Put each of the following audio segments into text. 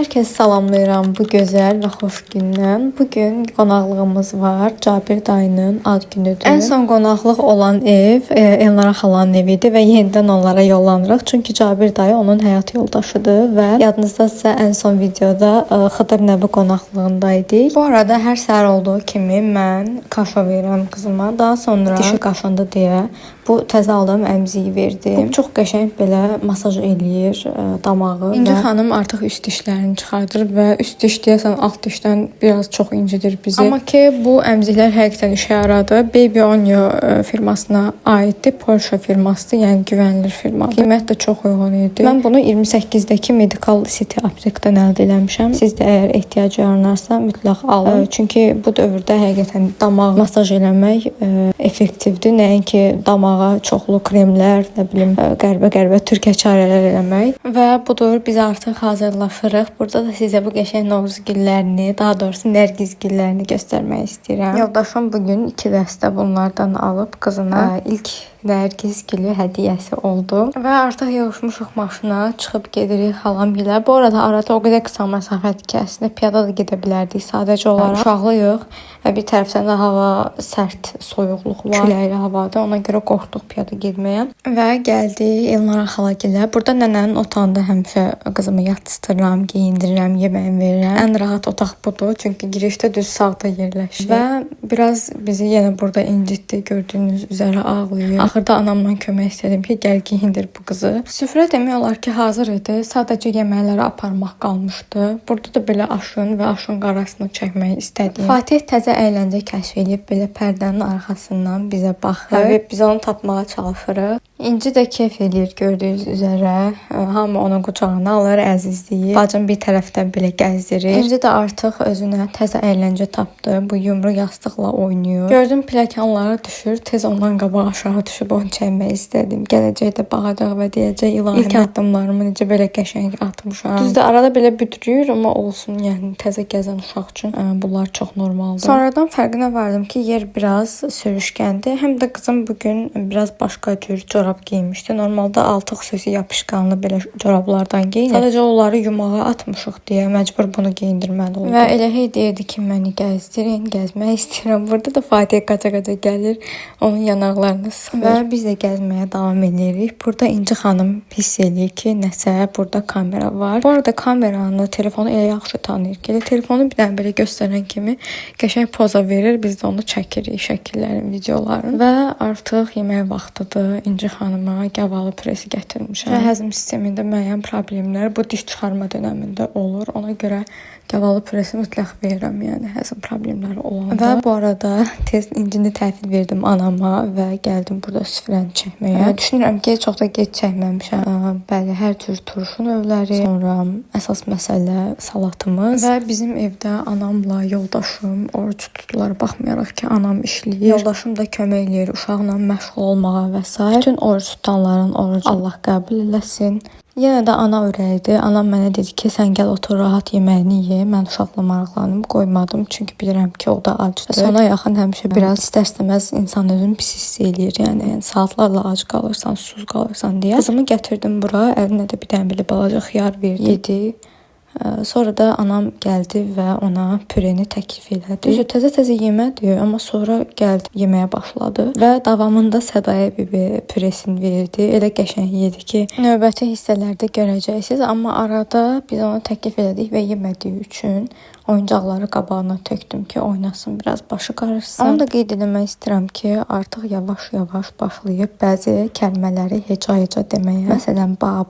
Hər kəs salamlayıram bu gözəl və xoş gündən. Bugün qonaqlığımız var. Cabir dayının ad günüdür. Ən son qonaqlıq olan ev Elnara xalanın evidir və yenidən onlara yollanırıq. Çünki Cabir dayı onun həyat yoldaşıdır və yadınızdadsa ən son videoda Xıdır Nəbi qonaqlığındaydık. Bu arada hər səhər olduğu kimi mən kaşa verirəm qızıma. Daha sonra dişi qaşındı deyə bu təzə aldığım əmziyi verdim. Çox qəşəng belə masaj eləyir damağı. İnci xanım artıq üst dişlərini çıxardır və üst diş deyəsən alt dişdən biraz çox incidir bizi. Amma ki bu əmziklər həqiqətən işə yaradı. Baby Onyo firmasına aiddir. Polşa firmasıdır, yəni güvənilir firmadır. Qiymət də çox uyğun idi. Mən bunu 28-dəki Medical City aptekdən əldə etmişəm. Siz də əgər ehtiyac yaranarsa mütləq alın. Çünki bu dövrdə həqiqətən damağı masaj eləmək effektivdir. Nəinki damağa çoxlu kremlər, nə bilim, qəribə türkə çarələr eləmək. Və budur, biz artıq hazırlaşırıq. Burada da sizə bu qəşəng Novruz güllərini, daha doğrusu Nərgiz güllərini göstərmək istəyirəm. Yoldaşım bugün 2 dəstə bunlardan alıb qızına ilk Nərgiz gülü hədiyyəsi oldu. Və artıq yığışmışıq maşına, çıxıb gedirik xalam gilə. Bu arada o qədər qısa məsafədir ki, əslində piyada da gedə bilərdik. Sadəcə olaraq uşaqlıyıq və bir tərəfdən də hava sərt, soyuqluq var, küləkli havadır. Ona görə qorxduq piyada getməyə. Və gəldik Elnara xala gilə. Burada nənənin otağında həmişə qızımı yatsıtıram, geyindirirəm, yeməyimi verirəm. Ən rahat otaq budur, çünki girişdə düz sağda yerləşir. Və biraz bizi yenə burada incitdi, gördüyünüz üzərə ağlayır. Axırda anamdan kömək istədim ki, gəl geyindir bu qızı. Süfrə demək olar ki, hazır idi. Sadəcə yeməkləri aparmaq qalmışdı. Burada da belə aşın və aşın qarasını çəkmək istədim. Fatih təzə əyləncə kəşf edib belə pərdənin arxasından bizə baxır və biz onu tapmağa çalışırıq. İnci də keyf eləyir gördüyünüz üzərə. Hamı onu qucağına alır, əzizləyir. Bacım bir tərəfdən belə gəzdirir. İnci də artıq özünə təzə əyləncə tapdı. Bu yumru yastıqla oynayır. Gördüm pilləkənlara düşür. Tez ondan qabaq aşağı düşüb onu çəkmək istədim. Gələcəkdə baxacaq və deyəcək ilahi. İlk addımlarımı necə belə qəşəng atmışam. Düzdür, arada belə büdrüyür, amma olsun. Yəni təzə gəzən uşaq üçün bunlar çox normaldır. Sonradan fərqinə vardım ki, yer biraz sürüşkəndir. Həm də qızım bugün biraz başqa cür corab geyinmişdi. Normalda altı xüsusi yapışqanlı belə corablardan geyinir. Sadəcə onları yumağa atmışıq deyə məcbur bunu geyindirməli oldum. Və elə hey deyirdi ki, məni gəzdirin, gəzmək istəyirəm. Burada da Fatih qaça-qaça gəlir, onun yanaqlarını sıxır. Və biz də gəzməyə davam edirik. Burada İnci xanım hiss eləyir ki, nəsə burada kamera var. Bu arada kameranı, telefonu elə yaxşı tanıyır ki, elə telefonu bir dənə belə göstərən kimi qəşəng poza verir. Biz də onu çəkirik, şəkillərin, videoların. Və artıq yemək vaxtıdır. İnci xanıma gavalı presi gətirmişəm. Və həzm sistemində müəyyən problemlər bu diş çıxarma dönəmində olur. Ona görə gavalı presi mütləq verirəm, yəni həzm problemləri olanda. Və bu arada tez İncini təhvil verdim anama və gəldim burada süfrəni çəkməyə. Düşünürəm ki, çox da gec çəkməmişəm. Bəli, hər cür turşu növləri, sonra əsas məsələ salatımız və bizim evdə anamla yoldaşım oruç tuturlar. Baxmayaraq ki, anam işləyir. Yoldaşım da kömək eləyir uşaqla məşğul olmağa və s. Bütün oruç tutanların orucu Allah qəbul eləsin. Yenə də ana ürəyidir. Anam mənə dedi ki, sən gəl otur rahat yeməyini ye. Mən uşaqla maraqlandım, qoymadım. Çünki bilirəm ki, o da acdır. Sona yaxın həmişə biraz istər-istəməz insan özünü pis hiss eləyir. Yəni saatlarla ac qalırsan, susuz qalırsan deyə. Qızımı gətirdim bura. Əlinə də bir dənə belə balaca xiyar verdi. Yedi. Sonra da anam gəldi və ona püreni təklif elədi. Düzdür, təzə-təzə yemədi, amma sonra gəldi yeməyə başladı və davamında Sədaya bibi püresini verdi. Elə qəşəng yedi ki, növbəti hissələrdə görəcəksiniz. Amma arada biz ona təklif elədik və yemədiyi üçün oyuncaqları qabağına tökdüm ki, oynasın, biraz başı qarışsın. Onu da qeyd etmək istəyirəm ki, artıq yavaş-yavaş başlayıb bəzi kəlmələri heca-heca deməyə. Məsələn, ba,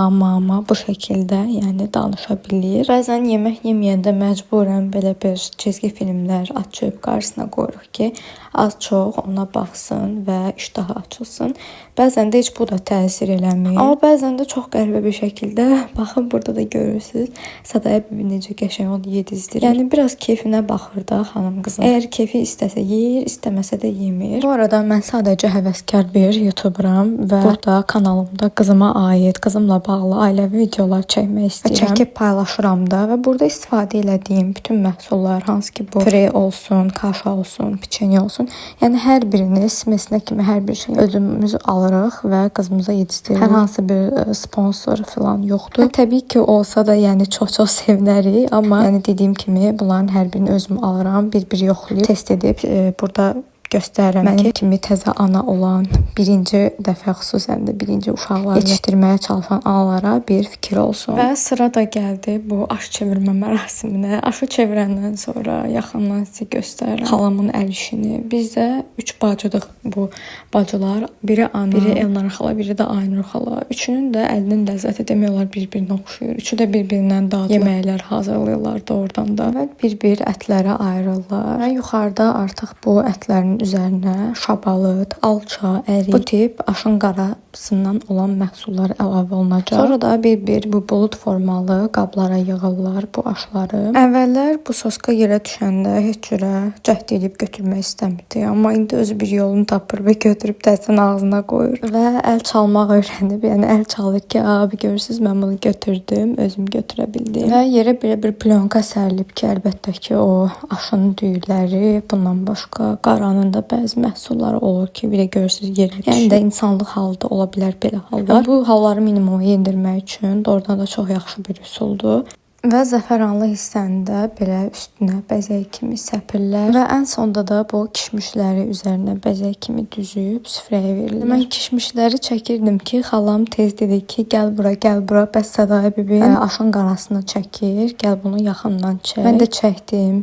ma bu şəkildə, yəni danışa bilir. Bəzən yemək yeməyəndə məcburən belə bir cizgi filmlər açıb qarşısına qoyuruq ki, az-çox ona baxsın və iştahı açılsın. Bəzən də heç bu da təsir eləmir. Amma bəzən də çox qəribə bir şəkildə, baxın burada da görürsünüz, Sədaya bibi necə qəşəng onu yedizdirir. Yəni biraz keyfinə baxır da xanım qızım. Əgər keyfi istəsə yeyir, istəməsə də yemir. Bu arada mən sadəcə həvəskar bir YouTuberam və burada kanalımda qızıma aid, qızımla bağlı ailəvi videolar çəkmək istəyirəm. Çəkib paylaşıram da və burada istifadə elədiyim bütün məhsullar, hansı ki bu püre olsun, kaşa olsun, piçenya olsun, yəni hər birini smesinə kimi hər bir şey özümüz alırıq və qızımıza yetişdiririk. Hər hansı bir sponsor falan yoxdur. Və təbii ki olsa da, yəni çox sevinərik, amma yəni dediyim kimi bunların hər birini özüm alıram, bir yoxlayıb test edib burada göstərirəm ki, kimi təzə ana olan, birinci dəfə xüsusən də birinci uşaqları yetişdirməyə çalışan analara bir fikir olsun. Və sıra da gəldi bu aş çevirmə mərasiminə. Aşı çevirəndən sonra yaxından sizə göstərirəm xalamın əl işini. Biz də 3 bacıdıq bu bacılar. Biri ana, biri Elnara xala, biri də Aynur xala. Üçünün də əlinin ləzzəti demək olar bir-birinə oxşuyur. Üçü də bir-birindən dadlı yeməklər hazırlayırlar doğrudan da. Və bir-bir ətlərə ayrılırlar. Və yuxarıda artıq bu ətlərin üzərinə şabalıd, alça, ərik, bu tip aşın qarasından olan məhsullar əlavə olunacaq. Sonra da bir bu bulud formalı qablara yığırlar bu aşları. Əvvəllər bu soska yerə düşəndə heç cürə cəhd edib götürmək istəmirdi, amma indi özü bir yolunu tapır və götürüb dəstənin ağzına qoyur və əl çalmaq öyrənib. Yəni əl çalır ki, abi görürsüz mən bunu götürdüm, özüm götürə bildim. Və yerə belə bir plyonka sərilib ki, əlbəttə ki o aşın düyüləri, bundan başqa qaranın da bəzi məhsulları olur ki, bir də görürsüz yerə. Yəni də insanlıq halı da ola bilər belə hallar. Bu halları minimuma endirmək üçün doğrudan da çox yaxşı bir üsuldur. Və zəfəranlı hissəni də belə üstünə bəzək kimi səpirlər və ən sonda da bu kişmişləri üzərinə bəzək kimi düzüb süfrəyə verirlər. Mən kişmişləri çəkirdim ki, xalam tez dedi ki, gəl bura, bəs Sədayə bibi aşın qarasını çəkir, gəl bunu yaxından çək. Mən də çəkdim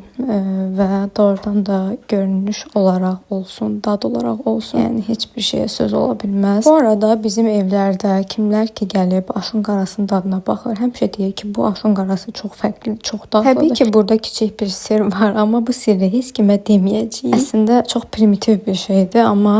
və doğrudan da görünüş olaraq olsun, dad olaraq olsun, yəni heç bir şeyə söz ola bilməz. Bu arada bizim evlərdə kimlər ki gəlib aşın qarasının dadına baxır, həmişə deyir ki, bu aşın qarası çox fərqli, çox dadlıdır. Təbii ki, burada kiçik bir sir var, amma bu sirri heç kimə deməyəcəyik. Əslində çox primitiv bir şeydir, amma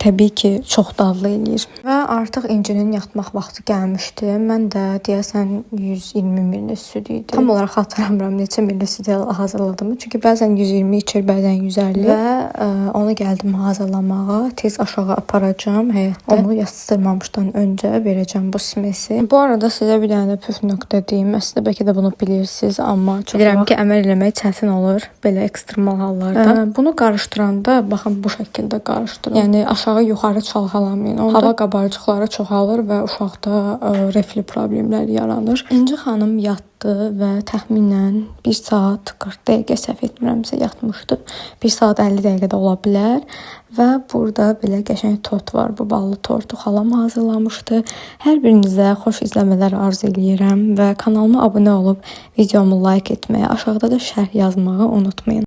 təbii ki, çox dadlı eləyir. Və artıq İncinin yatmaq vaxtı gəlmişdi. Mən də deyəsən 120 ml süd idi. Tam olaraq xatırlamıram neçə ml süd hazırladım. Çünki bəzən 120 içir, bəzən 150 və onu gəldim hazırlamağa. Tez aşağı aparacağam həyətdə. Onu yatışdırmamışdan öncə verəcəm bu smesi. Bu arada sizə bir dənə püf nöqtə deyim. Əslində bəlkə də bunu bilirsiniz, amma çox bilirəm ki, əməl eləmək çətin olur belə ekstremal hallarda. Bunu qarışdıranda baxın bu şəkildə qarışdırın. Yəni aşağı yuxarı çalxalamayın. Onda hava qabarcıqları çoxalır və uşaqda refli problemlər yaranır. İnci xanım yatdı və təxminən 1 saat 40 dəqiqə səhv etmirəmsə yatmışdı. 1 saat 50 dəqiqə də ola bilər. Və burada belə qəşəng tort var. Bu ballı tortu xalam hazırlamışdı. Hər birinizə xoş izləmələr arzu edirəm və kanalıma abunə olub videomu like etməyi, aşağıda da şərh yazmağı unutmayın.